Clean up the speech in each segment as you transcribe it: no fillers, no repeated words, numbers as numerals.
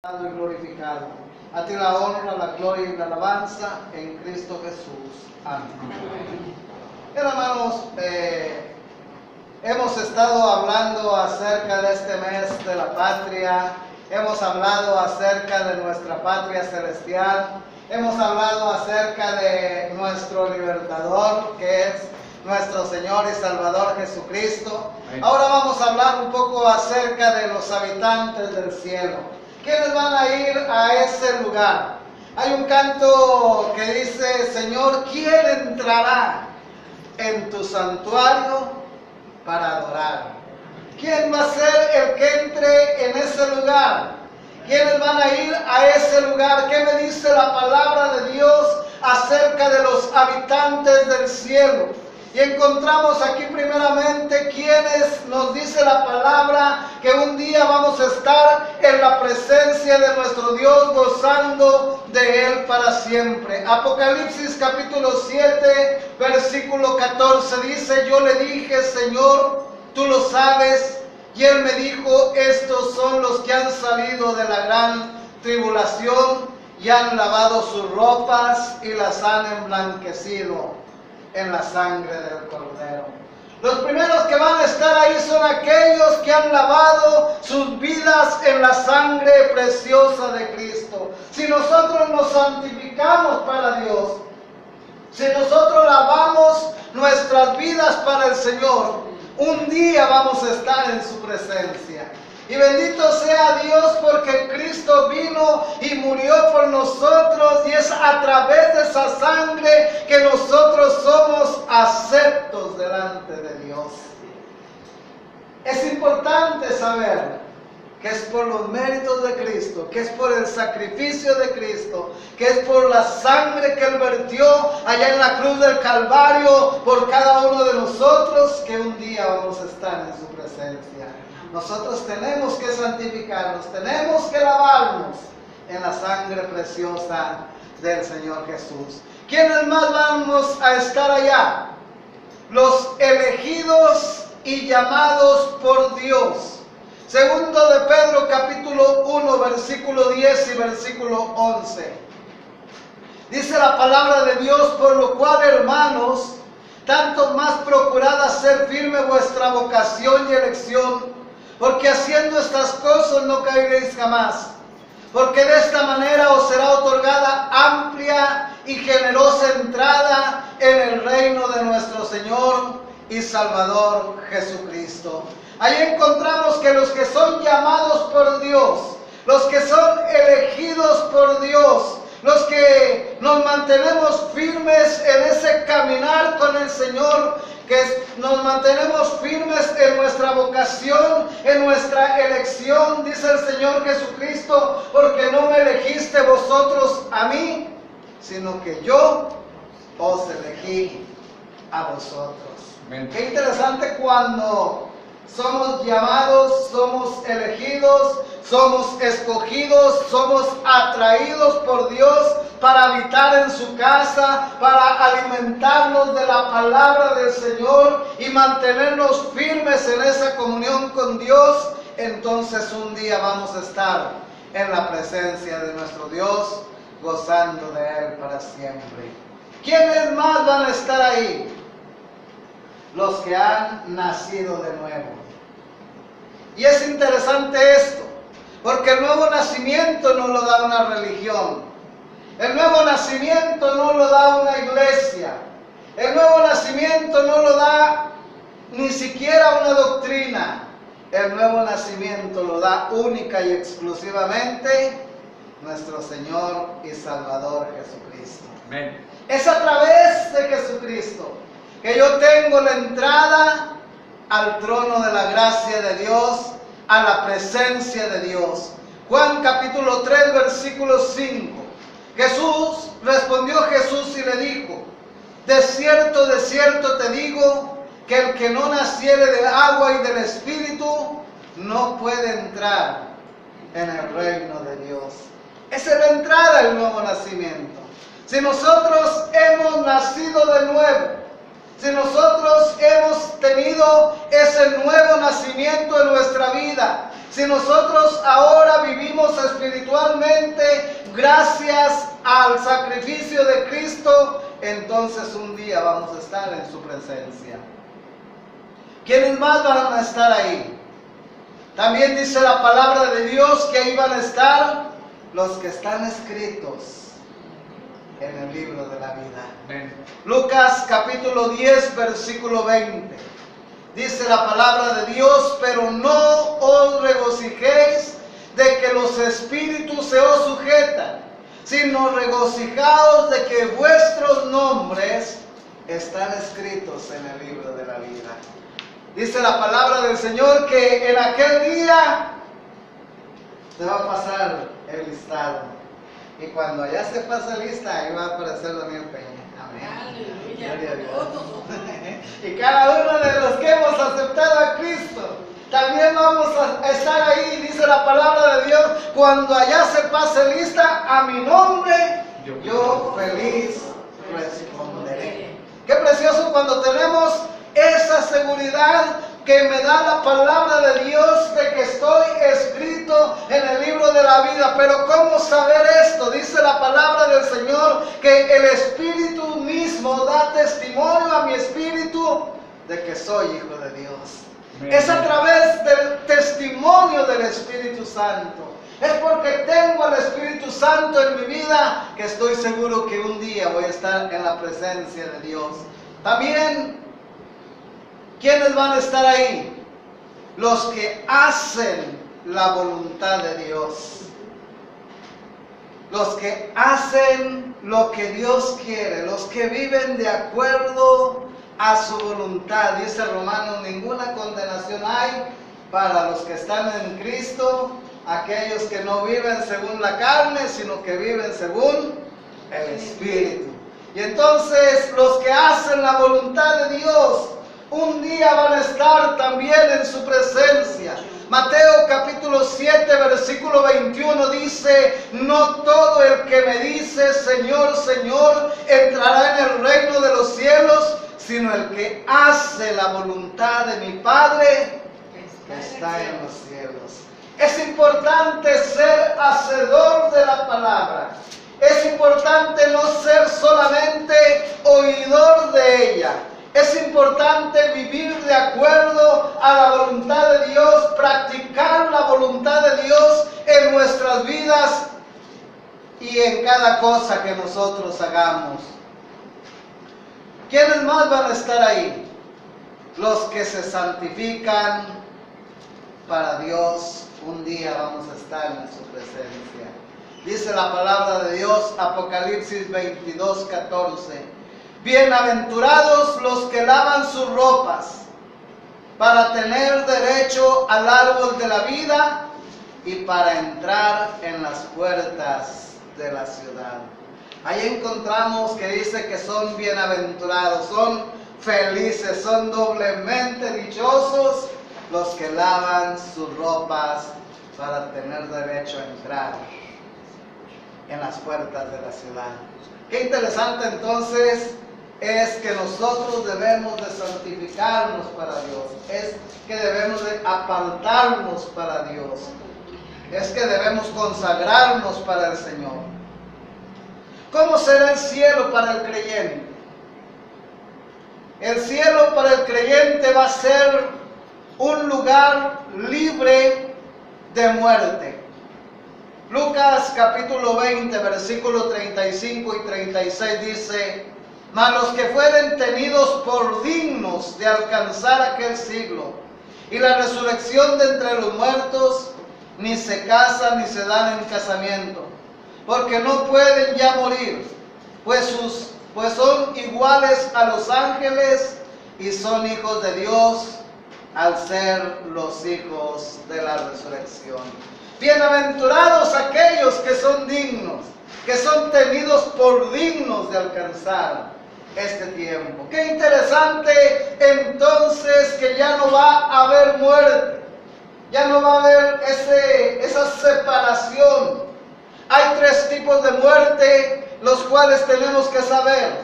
y glorificado. A ti la honra, la gloria y la alabanza en Cristo Jesús. Amén. Hermanos, hemos estado hablando acerca de este mes de la patria. Hemos hablado acerca de nuestra patria celestial. Hemos hablado acerca de nuestro libertador, que es nuestro Señor y Salvador Jesucristo. Ahora vamos a hablar un poco acerca de los habitantes del cielo. ¿Quiénes van a ir a ese lugar? Hay un canto que dice: Señor, ¿quién entrará en tu santuario para adorar? ¿Quién va a ser el que entre en ese lugar? ¿Quiénes van a ir a ese lugar? ¿Qué me dice la palabra de Dios acerca de los habitantes del cielo? Y encontramos aquí primeramente quienes nos dice la palabra que un día vamos a estar en la presencia de nuestro Dios, gozando de Él para siempre. Apocalipsis capítulo 7, versículo 14 dice: yo le dije, Señor, tú lo sabes. Y Él me dijo: estos son los que han salido de la gran tribulación y han lavado sus ropas y las han emblanquecido en la sangre del Cordero. Los primeros que van a estar ahí son aquellos que han lavado sus vidas en la sangre preciosa de Cristo. Si nosotros nos santificamos para Dios, si nosotros lavamos nuestras vidas para el Señor, un día vamos a estar en su presencia. Y bendito sea Dios, porque Cristo vino y murió por nosotros, y es a través de esa sangre que nosotros somos aceptos delante de Dios. Es importante saber que es por los méritos de Cristo, que es por el sacrificio de Cristo, que es por la sangre que Él vertió allá en la cruz del Calvario por cada uno de nosotros, que un día vamos a estar en su presencia. Nosotros tenemos que santificarnos, tenemos que lavarnos en la sangre preciosa del Señor Jesús. ¿Quiénes más vamos a estar allá? Los elegidos y llamados por Dios. Segundo de Pedro capítulo 1, versículo 10 y versículo 11. Dice la palabra de Dios: por lo cual, hermanos, tanto más procurad hacer firme vuestra vocación y elección, porque haciendo estas cosas no caeréis jamás, porque de esta manera os será otorgada amplia y generosa entrada en el reino de nuestro Señor y Salvador Jesucristo. Ahí encontramos que los que son llamados por Dios, los que son elegidos por Dios, los que nos mantenemos firmes en ese caminar con el Señor, que nos mantenemos firmes en nuestra vocación, en nuestra elección, dice el Señor Jesucristo: porque no me elegiste vosotros a mí, sino que yo os elegí a vosotros. Amén. Qué interesante cuando somos llamados, somos elegidos, somos escogidos, somos atraídos por Dios para habitar en su casa, para alimentarnos de la palabra del Señor y mantenernos firmes en esa comunión con Dios. Entonces un día vamos a estar en la presencia de nuestro Dios, gozando de Él para siempre. ¿Quiénes más van a estar ahí? Los que han nacido de nuevo. Y es interesante esto, porque el nuevo nacimiento no lo da una religión. El nuevo nacimiento no lo da una iglesia. El nuevo nacimiento no lo da ni siquiera una doctrina. El nuevo nacimiento lo da única y exclusivamente nuestro Señor y Salvador Jesucristo. Amén. Es a través de Jesucristo que yo tengo la entrada al trono de la gracia de Dios, a la presencia de Dios. Juan capítulo 3, versículo 5. Respondió Jesús y le dijo: de cierto te digo, que el que no naciere del agua y del Espíritu no puede entrar en el reino de Dios. Esa es la entrada al nuevo nacimiento. Si nosotros hemos nacido de nuevo, si nosotros hemos tenido ese nuevo nacimiento en nuestra vida, Si nosotros ahora vivimos espiritualmente gracias al sacrificio de Cristo, entonces un día vamos a estar en su presencia. ¿Quiénes más van a estar ahí? También dice la palabra de Dios que ahí van a estar los que están escritos en el libro de la vida. Amén. Lucas capítulo 10, versículo 20. Dice la palabra de Dios: pero no os regocijéis de que los espíritus se os sujetan, sino regocijaos de que vuestros nombres están escritos en el libro de la vida. Dice la palabra del Señor que en aquel día se va a pasar el listado. Y cuando ya se pase lista, ahí va a aparecer Daniel Peña. Amén. Gloria a Dios. Y cada uno de los que hemos aceptado a Cristo, también vamos a estar ahí. Dice la palabra de Dios: cuando allá se pase lista, a mi nombre, yo feliz responderé. Qué precioso cuando tenemos esa seguridad que me da la palabra de Dios de que estoy escrito en el libro de la vida. Pero ¿cómo saber esto? Dice la palabra del Señor que el Espíritu mismo da testimonio a mi espíritu de que soy hijo de Dios. Amén. Es a través del testimonio del Espíritu Santo. Es porque tengo al Espíritu Santo en mi vida que estoy seguro que un día voy a estar en la presencia de Dios. También, ¿quiénes van a estar ahí? Los que hacen la voluntad de Dios. Los que hacen lo que Dios quiere. Los que viven de acuerdo a su voluntad. Dice Romanos: ninguna condenación hay para los que están en Cristo, aquellos que no viven según la carne, sino que viven según el Espíritu. Y entonces los que hacen la voluntad de Dios, un día van a estar también en su presencia. Mateo capítulo 7, versículo 21 dice: no todo el que me dice Señor, Señor, entrará en el reino de los cielos, sino el que hace la voluntad de mi Padre que está en los cielos. Es importante ser hacedor de la palabra. Es importante no ser solamente oidor de ella. Es importante vivir de acuerdo a la voluntad de Dios, practicar la voluntad de Dios en nuestras vidas y en cada cosa que nosotros hagamos. ¿Quiénes más van a estar ahí? Los que se santifican para Dios. Un día vamos a estar en su presencia. Dice la palabra de Dios, Apocalipsis 22, 14. Bienaventurados los que lavan sus ropas para tener derecho al árbol de la vida y para entrar en las puertas de la ciudad. Ahí encontramos que dice que son bienaventurados, son felices, son doblemente dichosos los que lavan sus ropas para tener derecho a entrar en las puertas de la ciudad. Qué interesante entonces es que nosotros debemos de santificarnos para Dios, es que debemos de apartarnos para Dios, es que debemos consagrarnos para el Señor. ¿Cómo será el cielo para el creyente? El cielo para el creyente va a ser un lugar libre de muerte. Lucas capítulo 20, versículos 35 y 36 dice: mas los que fueren tenidos por dignos de alcanzar aquel siglo y la resurrección de entre los muertos, ni se casan ni se dan en casamiento, porque no pueden ya morir, pues son iguales a los ángeles y son hijos de Dios al ser los hijos de la resurrección. Bienaventurados aquellos que son dignos, que son tenidos por dignos de alcanzar este tiempo. Qué interesante entonces que ya no va a haber muerte, ya no va a haber esa separación. Hay tres tipos de muerte, los cuales tenemos que saber.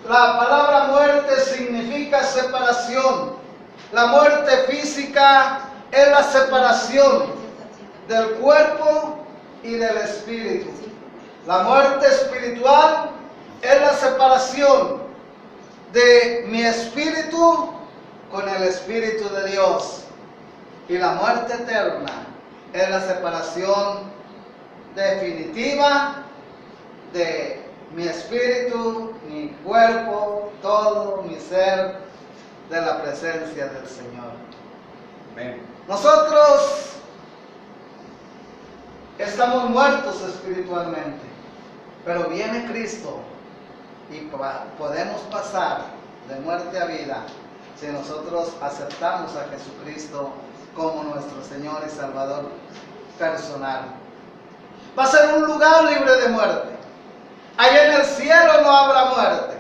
La palabra muerte significa separación. La muerte física es la separación del cuerpo y del espíritu. La muerte espiritual es la separación de mi espíritu con el Espíritu de Dios. Y la muerte eterna es la separación definitiva de mi espíritu, mi cuerpo, todo mi ser de la presencia del Señor. Amén. Nosotros estamos muertos espiritualmente, pero viene Cristo y podemos pasar de muerte a vida si nosotros aceptamos a Jesucristo como nuestro Señor y Salvador personal. Va a ser un lugar libre de muerte. Allá en el cielo no habrá muerte.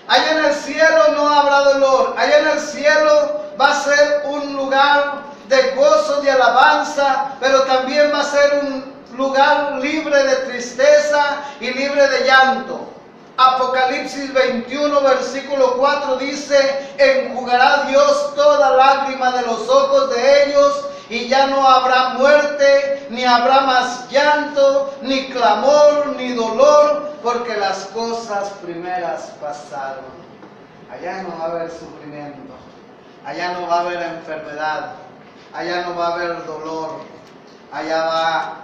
Allá en el cielo no habrá dolor. Allá en el cielo va a ser un lugar de gozo, de alabanza, pero también va a ser un lugar libre de tristeza y libre de llanto. Apocalipsis 21, versículo 4 dice: enjugará Dios toda lágrima de los ojos de ellos, y ya no habrá muerte, ni habrá más llanto, ni clamor, ni dolor, porque las cosas primeras pasaron. Allá no va a haber sufrimiento, allá no va a haber enfermedad, allá no va a haber dolor, allá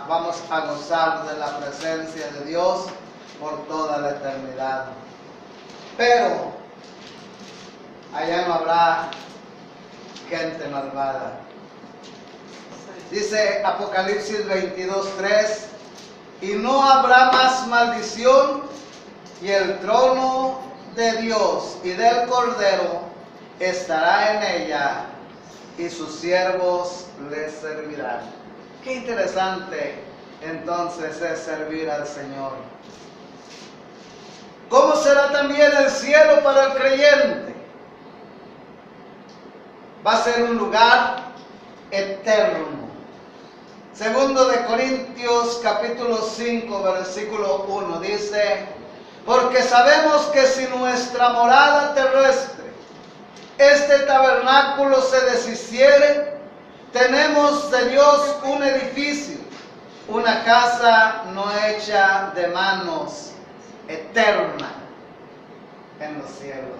vamos a gozar de la presencia de Dios por toda la eternidad. Pero allá no habrá gente malvada. Dice Apocalipsis 22:3: y no habrá más maldición, y el trono de Dios y del Cordero estará en ella, y sus siervos les servirán. Qué interesante entonces es servir al Señor. ¿Cómo será también el cielo para el creyente? Va a ser un lugar eterno. Segundo de Corintios capítulo 5 versículo 1 dice: porque sabemos que si nuestra morada terrestre, este tabernáculo, se deshiciere, tenemos de Dios un edificio, una casa no hecha de manos, eterna en los cielos.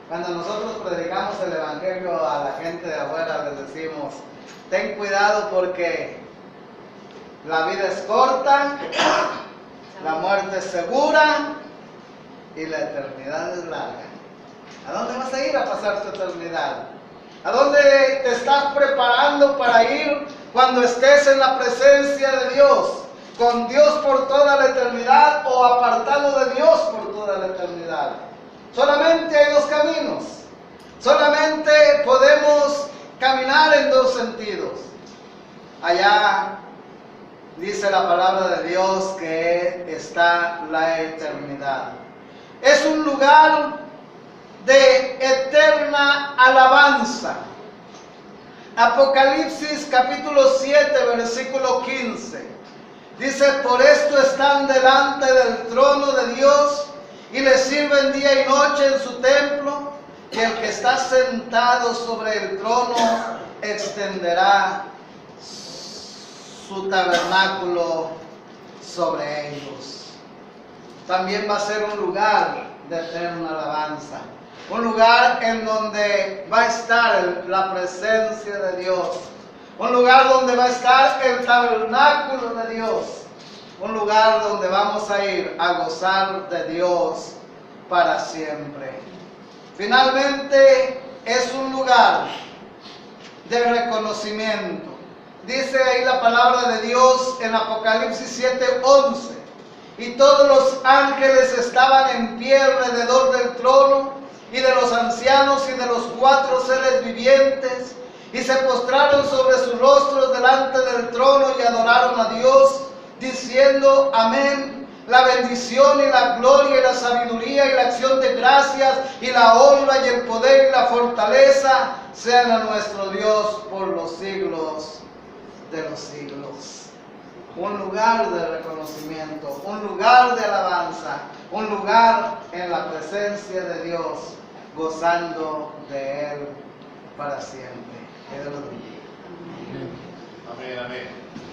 Cuando nosotros predicamos el evangelio a la gente de afuera, les decimos: ten cuidado porque la vida es corta, la muerte es segura y la eternidad es larga. ¿A dónde vas a ir a pasar tu eternidad? ¿A dónde te estás preparando para ir cuando estés en la presencia de Dios? ¿Con Dios por toda la eternidad o apartado de Dios por toda la eternidad? Solamente hay dos caminos. Solamente podemos caminar en dos sentidos. Allá dice la palabra de Dios que está la eternidad. Es un lugar de eterna alabanza. Apocalipsis capítulo 7 versículo 15 dice: por esto están delante del trono de Dios y le sirven día y noche en su templo, y el que está sentado sobre el trono extenderá su tabernáculo sobre ellos. También va a ser un lugar de eterna alabanza, un lugar en donde va a estar la presencia de Dios, un lugar donde va a estar el tabernáculo de Dios, un lugar donde vamos a ir a gozar de Dios para siempre. Finalmente es un lugar de reconocimiento. Dice ahí la palabra de Dios en Apocalipsis 7:11: y todos los ángeles estaban en pie alrededor del trono y de los ancianos y de los 4 seres vivientes, y se postraron sobre sus rostros delante del trono y adoraron a Dios, diciendo: amén. La bendición y la gloria y la sabiduría y la acción de gracias y la honra y el poder y la fortaleza sean a nuestro Dios por los siglos de los siglos. Un lugar de reconocimiento, un lugar de alabanza, un lugar en la presencia de Dios, gozando de Él para siempre. Que Dios los bendiga. Amén, amén.